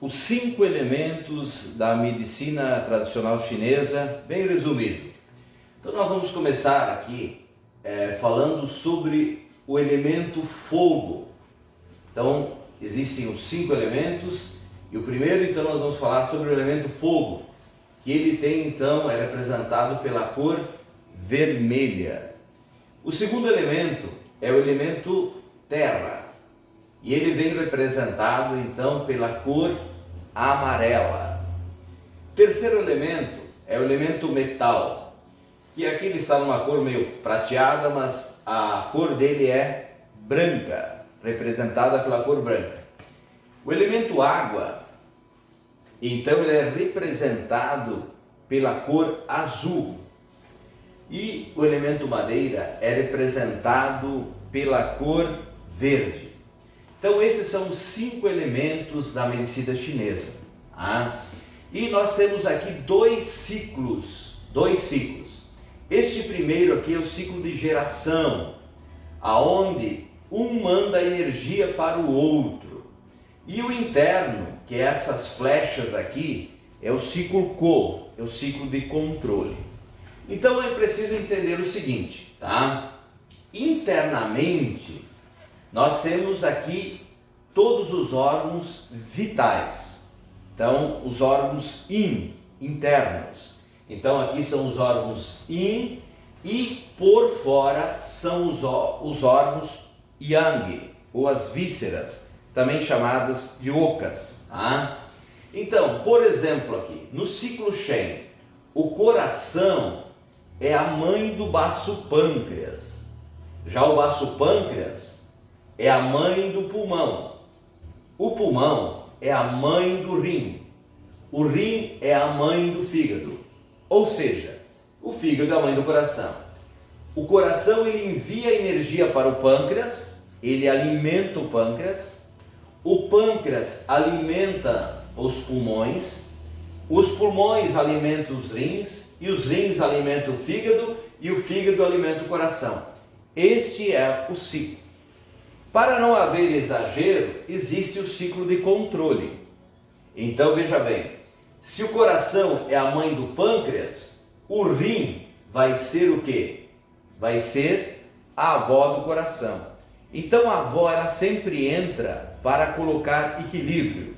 os 5 elementos da medicina tradicional chinesa, bem resumido. Então nós vamos começar aqui falando sobre o elemento fogo. Então existem os 5 elementos e o primeiro, então, nós vamos falar sobre o elemento fogo, que ele tem, então, é representado pela cor vermelha. O segundo elemento é o elemento terra e ele vem representado, então, pela cor amarela. Terceiro elemento é o elemento metal, que aqui ele está numa cor meio prateada, mas a cor dele é branca, representada pela cor branca. O elemento água, então, ele é representado pela cor azul. E o elemento madeira é representado pela cor verde. Então esses são os 5 elementos da medicina chinesa. E nós temos aqui dois ciclos. Este primeiro aqui é o ciclo de geração, aonde um manda energia para o outro. E o interno, que é essas flechas aqui, é o ciclo Ko, é o ciclo de controle. Então é preciso entender o seguinte, tá? Internamente, nós temos aqui todos os órgãos vitais. Então, os órgãos internos. Então, aqui são os órgãos yin e por fora são os órgãos yang, ou as vísceras, também chamadas de okas. Tá? Então, por exemplo, aqui no ciclo Shen, o coração é a mãe do baço pâncreas. Já o baço pâncreas é a mãe do pulmão. O pulmão é a mãe do rim. O rim é a mãe do fígado. Ou seja, o fígado é a mãe do coração. O coração ele envia energia para o pâncreas, ele alimenta o pâncreas alimenta os pulmões alimentam os rins, e os rins alimentam o fígado, e o fígado alimenta o coração. Este é o ciclo. Para não haver exagero, existe o ciclo de controle. Então veja bem, se o coração é a mãe do pâncreas, o rim vai ser o quê? Vai ser a avó do coração. Então a avó ela sempre entra para colocar equilíbrio,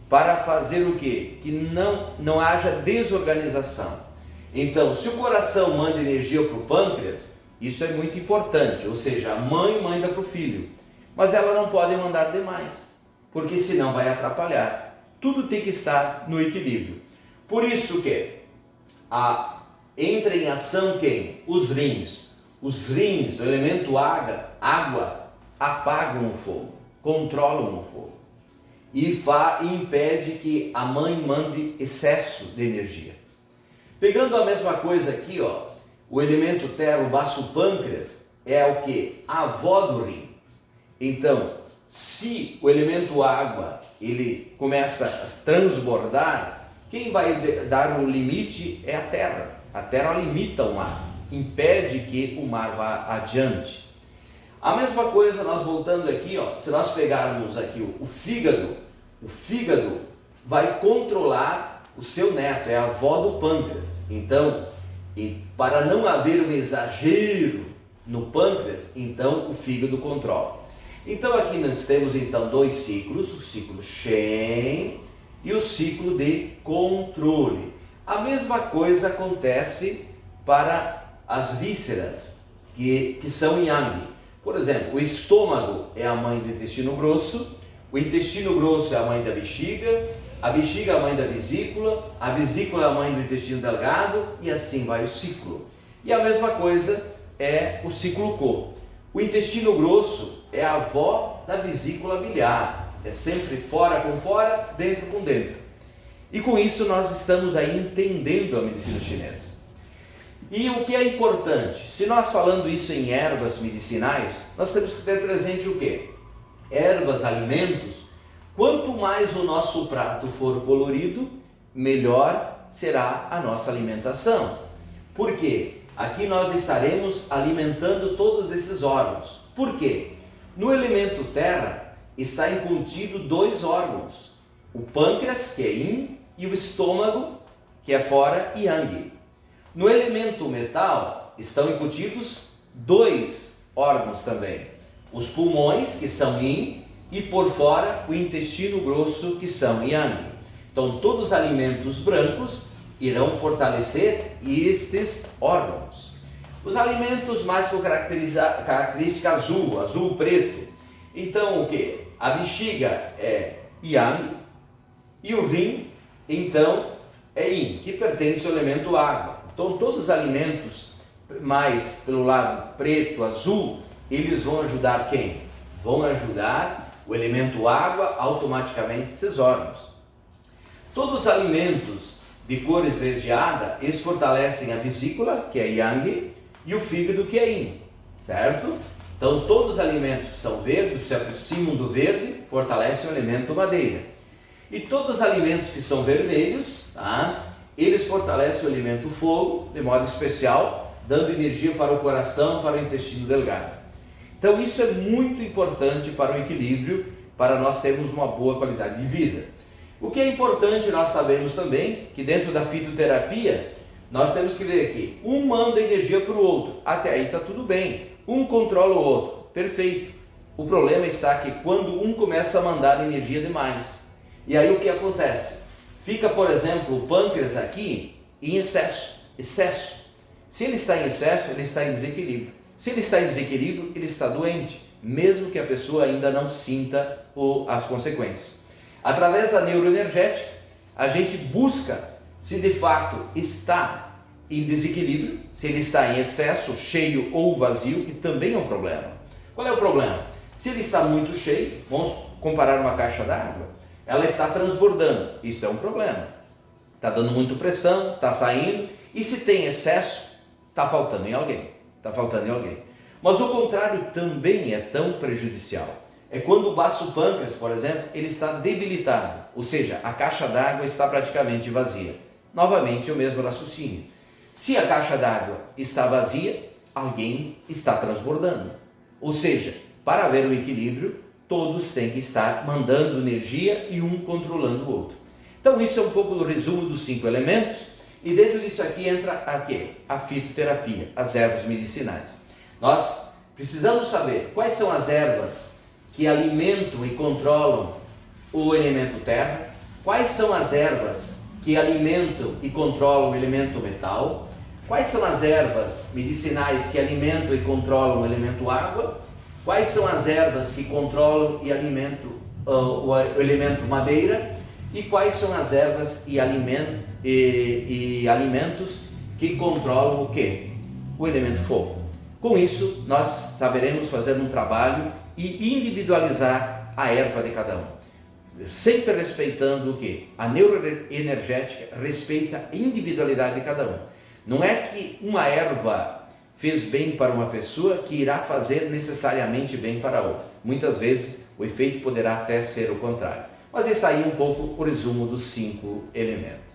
para fazer o quê? Que não haja desorganização. Então, se o coração manda energia para o pâncreas, isso é muito importante, ou seja, a mãe manda para o filho, mas ela não pode mandar demais, porque senão vai atrapalhar. Tudo tem que estar no equilíbrio. Por isso que entra em ação quem? Os rins. Os rins, o elemento água, apagam o fogo, controlam o fogo e impede que a mãe mande excesso de energia. Pegando a mesma coisa aqui, o elemento terra, o baço pâncreas, é o que? A avó do rim. Então, se o elemento água ele começa a transbordar, quem vai dar o limite é a terra. A terra limita o mar, impede que o mar vá adiante. A mesma coisa, nós voltando aqui, se nós pegarmos aqui o fígado vai controlar o seu neto, é a avó do pâncreas. Então, para não haver um exagero no pâncreas, então o fígado controla. Então aqui nós temos então dois ciclos, o ciclo Shen e o ciclo de controle. A mesma coisa acontece para as vísceras, que são yang. Por exemplo, o estômago é a mãe do intestino grosso, o intestino grosso é a mãe da bexiga, a bexiga é a mãe da vesícula é a mãe do intestino delgado, e assim vai o ciclo. E a mesma coisa é o ciclo Ko. O intestino grosso é a avó da vesícula biliar, é sempre fora com fora, dentro com dentro. E com isso nós estamos aí entendendo a medicina chinesa. E o que é importante? Se nós falando isso em ervas medicinais, nós temos que ter presente o quê? Ervas, alimentos. Quanto mais o nosso prato for colorido, melhor será a nossa alimentação. Por quê? Aqui nós estaremos alimentando todos esses órgãos. Por quê? No elemento terra está contido 2 órgãos. o pâncreas, que é yin, e o estômago, que é fora, yang. No elemento metal estão incutidos dois órgãos também, os pulmões, que são yin, e por fora o intestino grosso, que são yang. Então todos os alimentos brancos irão fortalecer estes órgãos. Os alimentos mais com característica azul preto. Então o que? A bexiga é yang e o rim, então, é yin, que pertence ao elemento água. Então todos os alimentos mais pelo lado preto, azul, eles vão ajudar quem? Vão ajudar o elemento água, automaticamente esses órgãos. Todos os alimentos de cor esverdeada, eles fortalecem a vesícula, que é yang, e o fígado, que é yin, certo? Então todos os alimentos que são verdes, se aproximam do verde, fortalecem o elemento madeira. E todos os alimentos que são vermelhos, tá? Eles fortalecem o elemento fogo, de modo especial, dando energia para o coração, para o intestino delgado. Então isso é muito importante para o equilíbrio, para nós termos uma boa qualidade de vida. O que é importante, nós sabemos também, que dentro da fitoterapia, nós temos que ver aqui, um manda energia para o outro, até aí está tudo bem, um controla o outro, perfeito. O problema está que quando um começa a mandar energia demais, e aí o que acontece? Fica, por exemplo, o pâncreas aqui em excesso. Se ele está em excesso, ele está em desequilíbrio. Se ele está em desequilíbrio, ele está doente, mesmo que a pessoa ainda não sinta as consequências. Através da neuroenergética, a gente busca se de fato está em desequilíbrio, se ele está em excesso, cheio ou vazio, que também é um problema. Qual é o problema? Se ele está muito cheio, vamos comparar uma caixa d'água, ela está transbordando, isso é um problema. Está dando muita pressão, está saindo, e se tem excesso, está faltando em alguém. Mas o contrário também é tão prejudicial. É quando o baço pâncreas, por exemplo, ele está debilitado, ou seja, a caixa d'água está praticamente vazia. Novamente o mesmo raciocínio. Se a caixa d'água está vazia, alguém está transbordando. Ou seja, para haver um equilíbrio, todos têm que estar mandando energia e um controlando o outro. Então isso é um pouco do resumo dos 5 elementos, e dentro disso aqui entra a fitoterapia, as ervas medicinais. Nós precisamos saber quais são as ervas que alimentam e controlam o elemento terra, quais são as ervas que alimentam e controlam o elemento metal, quais são as ervas medicinais que alimentam e controlam o elemento água, quais são as ervas que controlam e alimentam o elemento madeira, e quais são as ervas e alimentos que controlam o quê? O elemento fogo. Com isso, nós saberemos fazer um trabalho e individualizar a erva de cada um. Sempre respeitando o quê? A neuroenergética respeita a individualidade de cada um. Não é que uma erva fez bem para uma pessoa que irá fazer necessariamente bem para outra. Muitas vezes o efeito poderá até ser o contrário. Mas está aí um pouco o resumo dos 5 elementos.